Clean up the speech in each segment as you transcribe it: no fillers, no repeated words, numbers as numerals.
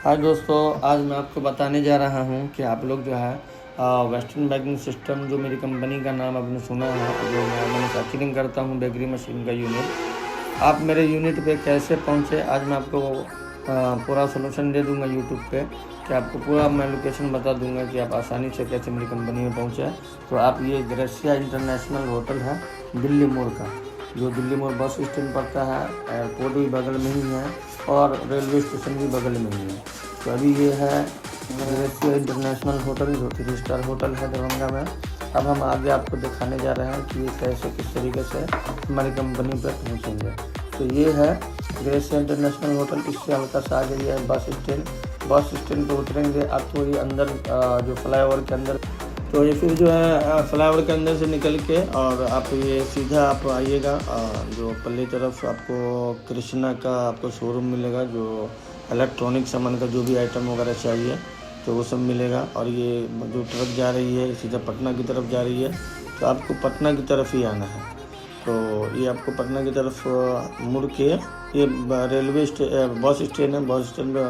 हाय दोस्तों, आज मैं आपको बताने जा रहा हूँ कि आप लोग जो है वेस्टर्न बैगिंग सिस्टम, जो मेरी कंपनी का नाम आपने सुना है, जो मैं मैन्युफैक्चरिंग करता हूँ बेकरी मशीन का यूनिट। आप मेरे यूनिट पे कैसे पहुँचे, आज मैं आपको पूरा सोल्यूशन दे दूँगा यूट्यूब पे, कि आपको पूरा मैं लोकेशन बता दूँगा कि आप आसानी से कैसे मेरी कंपनी में पहुँचे। तो आप ये ग्रेसिया इंटरनेशनल होटल है दिल्ली मोड़ का, जो दिल्ली मोड़ बस स्टैंड पड़ता है, एयरपोर्ट भी बगल में ही है और रेलवे स्टेशन भी बगल में ही है। तो अभी ये है ग्रेसिया इंटरनेशनल होटल, जो 3 स्टार होटल है दरभंगा में। अब हम आगे आपको दिखाने जा रहे हैं कि ये कैसे किस तरीके से हमारी कंपनी पर पहुँचेंगे। तो ये है ग्रेसिया इंटरनेशनल होटल, इससे हल्का सा आगे ये है बस स्टैंड। बस स्टैंड पर उतरेंगे आपको ये अंदर जो फ्लाईओवर के अंदर, तो ये फिर जो है फ्लाईओवर के अंदर से निकल के और आप ये सीधा आप आइएगा, जो पल्ली तरफ आपको कृष्णा का आपको शोरूम मिलेगा, जो इलेक्ट्रॉनिक सामान का जो भी आइटम वगैरह चाहिए तो वो सब मिलेगा। और ये जो ट्रक जा रही है सीधा पटना की तरफ जा रही है, तो आपको पटना की तरफ ही आना है। तो ये आपको पटना की तरफ मुड़ के ये बस स्टैंड है। बस स्टैंड में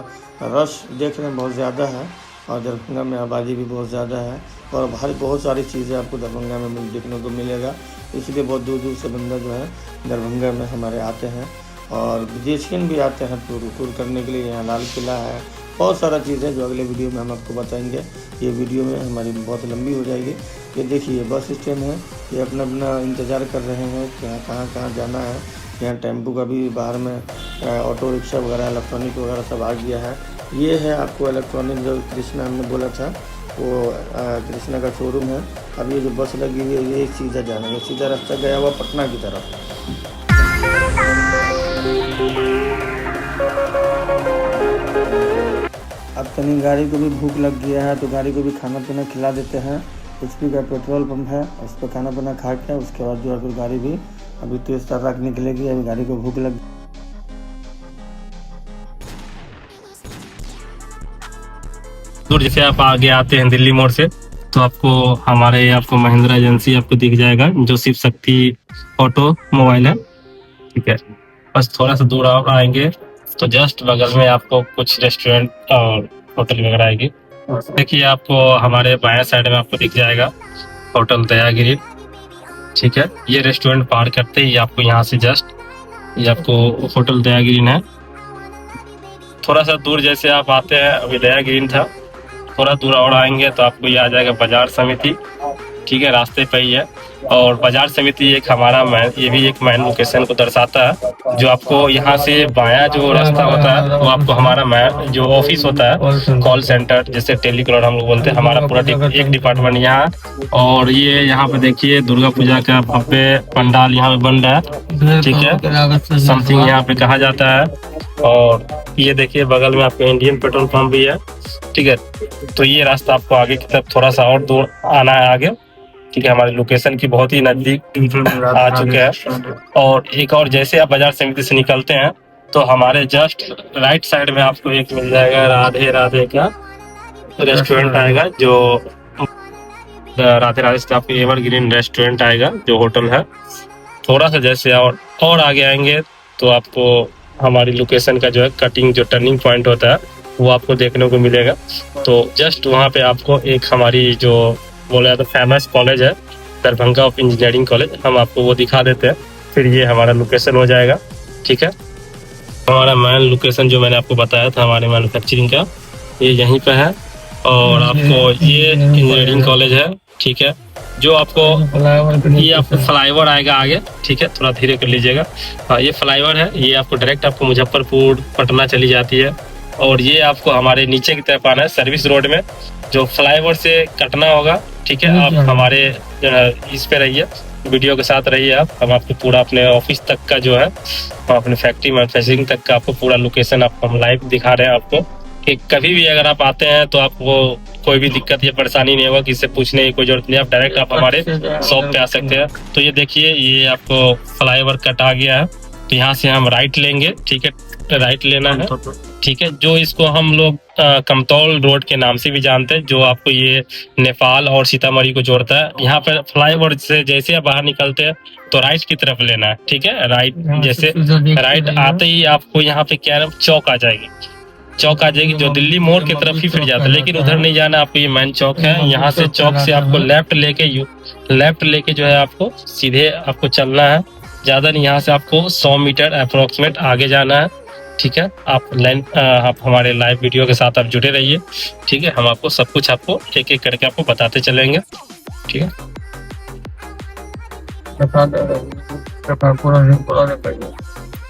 रश देख रहे हैं बहुत ज़्यादा है, और दरभंगा में आबादी भी बहुत ज़्यादा है, और बाहर बहुत सारी चीज़ें आपको दरभंगा में देखने को मिलेगा। इसलिए बहुत दूर दूर से बंदा जो है दरभंगा में हमारे आते हैं, और विदेशियन भी आते हैं टूर करने के लिए। यहाँ लाल किला है, बहुत सारा चीज़ है जो अगले वीडियो में हम आपको बताएंगे। ये वीडियो में हमारी बहुत लंबी हो जाएगी। ये देखिए बस स्टैंड है, ये अपना अपना इंतज़ार कर रहे हैं कि कहाँ कहाँ जाना है। यहाँ टेम्पो का भी बाहर में ऑटो रिक्शा वगैरह इलेक्ट्रॉनिक वगैरह सब आ गया है। ये है आपको इलेक्ट्रॉनिक, जो कृष्णा हमने बोला था वो कृष्णा का शोरूम है। अब ये जो बस लगी हुई है ये सीधा जाना है, सीधा रास्ता गया हुआ पटना की तरफ। अब तनी गाड़ी को भी भूख लग गया है, तो गाड़ी को भी खाना पीना खिला देते हैं। HP का पेट्रोल पंप है, उस पर खाना पीना खा के उसके बाद जो है फिर गाड़ी भी अभी तेज़ तर्राक निकलेगी। अभी गाड़ी को भूख लग दूर जैसे आप आगे आते हैं दिल्ली मोड़ से, तो आपको महिंद्रा एजेंसी आपको दिख जाएगा, जो शिव शक्ति ऑटो मोबाइल है। ठीक है, बस थोड़ा सा दूर आप आएंगे तो जस्ट बगल में आपको कुछ रेस्टोरेंट और होटल वगैरह आएगी। देखिए आपको हमारे बाएं साइड में आपको दिख जाएगा होटल दयागिरी। ठीक है, ये रेस्टोरेंट पार करते ही आपको यहाँ से जस्ट ये आपको होटल दयागिरी है। थोड़ा सा दूर जैसे आप आते हैं, अभी दयागिरी था, थोड़ा दूर और आएंगे तो आपको ये आ जाएगा बाजार समिति। ठीक है, रास्ते पे ही है। और बाजार समिति एक हमारा ये भी एक मेन लोकेशन को दर्शाता है। जो आपको यहाँ से बायां जो रास्ता होता है वो आपको हमारा जो ऑफिस होता है, कॉल सेंटर जैसे टेलीकॉलर हम लोग बोलते हैं, हमारा पूरा एक डिपार्टमेंट यहाँ। और ये यहाँ पे देखिए दुर्गा पूजा का भव्य पंडाल यहाँ पे बन रहा है। ठीक है, समथिंग यहाँ पे कहा जाता है। और ये देखिए बगल में आपको इंडियन पेट्रोल पंप भी है। ठीक है, तो ये रास्ता आपको आगे की तरफ थोड़ा सा और दूर आना है आगे। ठीक है, हमारे लोकेशन की बहुत ही नजदीक आ चुके हैं। और एक और जैसे आप बाजार समिति से निकलते हैं तो हमारे जस्ट राइट साइड में आपको एक मिल जाएगा राधे राधे का रेस्टोरेंट आएगा, जो राधे राधे से आपको एवरग्रीन रेस्टोरेंट आएगा, जो होटल है। थोड़ा सा जैसे और आगे आएंगे तो आपको हमारी लोकेशन का जो है कटिंग, जो टर्निंग पॉइंट होता है वो आपको देखने को मिलेगा। तो जस्ट वहाँ पे आपको एक हमारी जो बोला जाता है फेमस कॉलेज है, दरभंगा ऑफ इंजीनियरिंग कॉलेज, हम आपको वो दिखा देते हैं। फिर ये हमारा लोकेशन हो जाएगा। ठीक है, हमारा मेन लोकेशन जो मैंने आपको बताया था हमारे मैन्युफैक्चरिंग का, ये यहीं पे है। और आपको ये इंजीनियरिंग कॉलेज है। ठीक है, जो आपको ये आपको फ्लाईओवर आएगा आगे। ठीक है, थोड़ा धीरे कर लीजिएगा। हाँ, ये फ्लाईओवर है, ये आपको डायरेक्ट आपको मुजफ्फरपुर पटना चली जाती है। और ये आपको हमारे नीचे की तरफ आना है सर्विस रोड में, जो फ्लाईओवर से कटना होगा। ठीक है, आप हमारे इस पे रहिए, वीडियो के साथ रहिए आप। हम आपको पूरा अपने ऑफिस तक का जो है, अपने फैक्ट्री मैन्युफैक्चरिंग तक का आपको पूरा लोकेशन आपको हम लाइव दिखा रहे हैं आपको, कि कभी भी अगर आप आते हैं तो आपको कोई भी दिक्कत या परेशानी नहीं होगा, किसी से पूछने की कोई जरूरत नहीं, आप डायरेक्ट आप हमारे शॉप पे आ सकते हैं। तो ये देखिए ये आपको फ्लाईओवर कट आ गया है, तो यहाँ से हम राइट लेंगे। ठीक है, राइट लेना है। ठीक है, जो इसको हम लोग कमतौल रोड के नाम से भी जानते हैं, जो आपको ये नेपाल और सीतामढ़ी को जोड़ता है। यहाँ पर फ्लाईओवर से जैसे आप बाहर निकलते हैं तो राइट की तरफ लेना है। ठीक है, राइट जैसे राइट आते ही आपको यहाँ पे क्या चौक आ जाएगी। चौक आ जाएगी जो दिल्ली मोड़ की तरफ ही फिर जाता है, लेकिन उधर नहीं जाना आपको। ये मेन चौक है, यहाँ से चौक से आपको लेफ्ट लेके जो है आपको सीधे आपको चलना है, ज्यादा नहीं। यहाँ से आपको 100 मीटर अप्रोक्सीमेट आगे जाना है, ठीक है। आप हमारे लाइव वीडियो के साथ आप जुड़े रहिए, ठीक है। हम आपको सब कुछ आपको एक एक करके आपको बताते चलेंगे, ठीक है।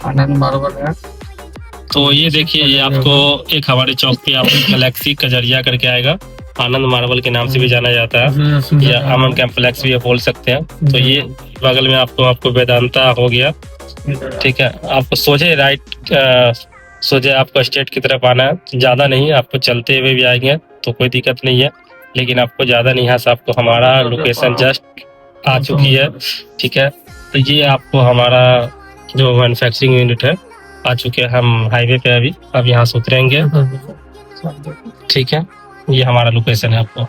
आनंद मार्बल है। तो ये देखिए, ये आपको एक हमारे चौक पे आपको गैलेक्सी कजरिया करके आएगा, आनंद मार्बल के नाम से भी जाना जाता है, या अमन कॉम्प्लेक्स भी बोल सकते हैं। तो ये बगल में आपको वेदांता हो गया, ठीक है। आपको सोचे आपको स्टेट की तरफ आना है, ज्यादा नहीं, आपको चलते हुए भी आएंगे तो कोई दिक्कत नहीं है, लेकिन आपको ज्यादा नहीं, यहाँ से आपको हमारा लोकेशन जस्ट आ चुकी है, ठीक है। तो ये आपको हमारा जो मैन्युफैक्चरिंग यूनिट है आ चुके हैं, हम हाईवे पे अभी अब यहाँ से उतरेंगे, ठीक है। ये हमारा लोकेशन है आपको,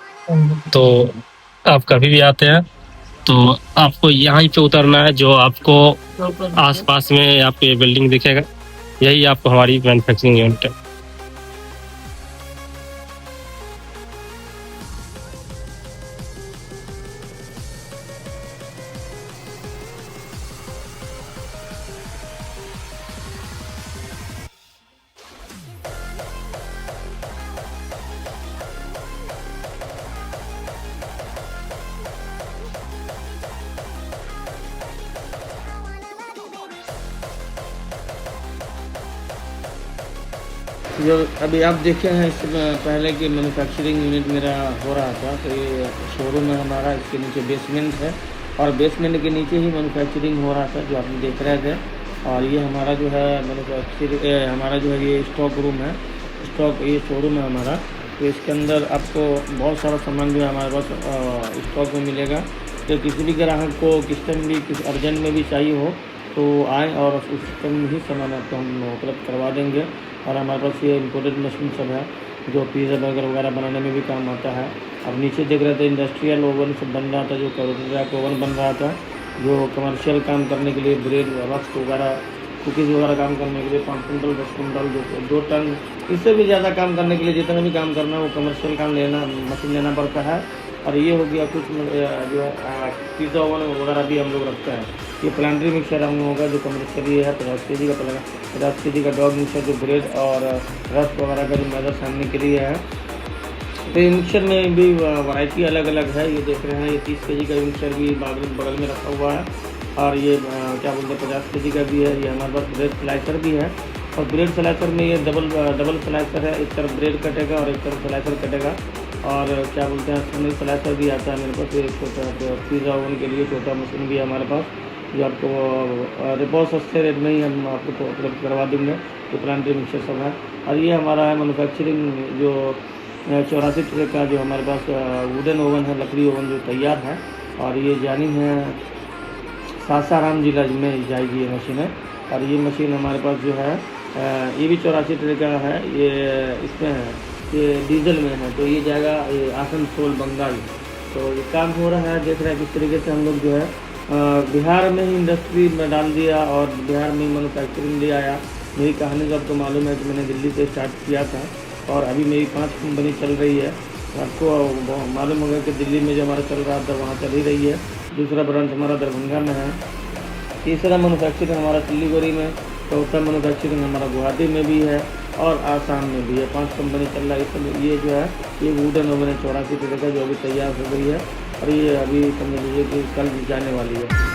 तो आप कभी भी आते हैं तो आपको यहाँ पे उतरना है। जो आपको आसपास में आपको ये बिल्डिंग दिखेगा, यही आपको हमारी मैन्युफैक्चरिंग यूनिट है। जो अभी आप देखे हैं, इससे पहले कि मैन्युफैक्चरिंग यूनिट मेरा हो रहा था, तो ये शोरूम है हमारा, इसके नीचे बेसमेंट है और बेसमेंट के नीचे ही मैन्युफैक्चरिंग हो रहा था जो आप देख रहे थे। और ये हमारा जो है मैन्युफैक्चरिंग, हमारा जो है ये स्टॉक रूम है, ये शोरूम है हमारा। तो इसके अंदर आपको बहुत सारा सामान जो है हमारे पास स्टॉक में मिलेगा। तो किसी भी ग्राहक को किस टाइम भी किस अर्जेंट में भी चाहिए हो तो आएँ और उस टाइम ही सामान आपको हम उपलब्ध करवा देंगे। और हमारे पास ये इम्पोर्टेड मशीन सब है जो पिज़्ज़ा बर्गर वगैरह बनाने में भी काम आता है। अब नीचे देख रहे थे इंडस्ट्रियल ओवन सब बन रहा था, जो करोटोरैक ओवन बन रहा था, जो कमर्शियल काम करने के लिए ब्रेड रस्क वगैरह कुकीज़ वगैरह काम करने के लिए 5 कुंटल 10 कुंटल 2 टन इससे भी ज़्यादा काम करने के लिए जितना भी काम करना है वो कमर्शियल काम मशीन लेना पड़ता है। और ये हो गया कुछ जो पिज़्ज़ा ओवन वगैरह भी हम लोग रखते हैं। ये प्लांट्री मिक्सर हम लोगों का जो कमर्शियल ये है 50 kg का 50 kg का डॉग मिक्सर जो ब्रेड और रस्क वगैरह का जो मैदा सानने के लिए है। तो ये मिक्सर में भी वैरायटी अलग अलग है। ये देख रहे हैं, ये 30 kg का मिक्सर भी बगल में रखा हुआ है। और ये क्या बोलते हैं 50 kg का भी है। ये हमारे पास ब्रेड स्लाइसर भी है। और ब्रेड स्लाइसर में ये डबल स्लाइसर है, एक तरफ ब्रेड कटेगा और एक तरफ स्लाइसर कटेगा। और क्या बोलते हैं सिंगल स्लाइसर भी आता है मेरे पास। एक छोटा पिज़्ज़ा ओवन के लिए छोटा मशीन भी है हमारे पास, जो आपको बहुत सस्ते रेट में ही हम आपको उपलब्ध करवा देंगे। तो प्लांट्री मिक्सर सब है। और ये हमारा है मैन्युफैक्चरिंग जो 84 ट्रे का जो हमारे पास वुडन ओवन है, लकड़ी ओवन जो तैयार है। और ये जानी है सासाराम जिला में जाएगी ये मशीन है। और ये मशीन हमारे पास जो है ये भी 84 ट्रे का है। ये इसमें है, ये डीजल में है। तो ये जाएगा ये आसनसोल बंगाल। तो ये काम हो रहा है, देख रहे हैं किस तरीके से हम लोग जो है बिहार में ही इंडस्ट्री में डाल दिया और बिहार में ही मैन्युफैक्चरिंग ले आया। मेरी कहानी तो आपको मालूम है कि मैंने दिल्ली से स्टार्ट किया था और अभी मेरी 5 कंपनी चल रही है। आपको मालूम होगा कि दिल्ली में जो हमारा चल रहा था वहाँ चल ही रही है। दूसरा ब्रांच हमारा दरभंगा में है। तीसरा मैन्युफैक्चरिंग हमारा सिलीगुड़ी में, चौथा मैन्युफैक्चरिंग हमारा गुवाहाटी में भी है और आसाम में भी है। 5 कंपनी चल रहा है। इसमें ये जो है ये वुडन ओवन है 84 ट्रे का, जो अभी तैयार हो गई है और ये अभी समझ लीजिए कि कल जाने वाली है।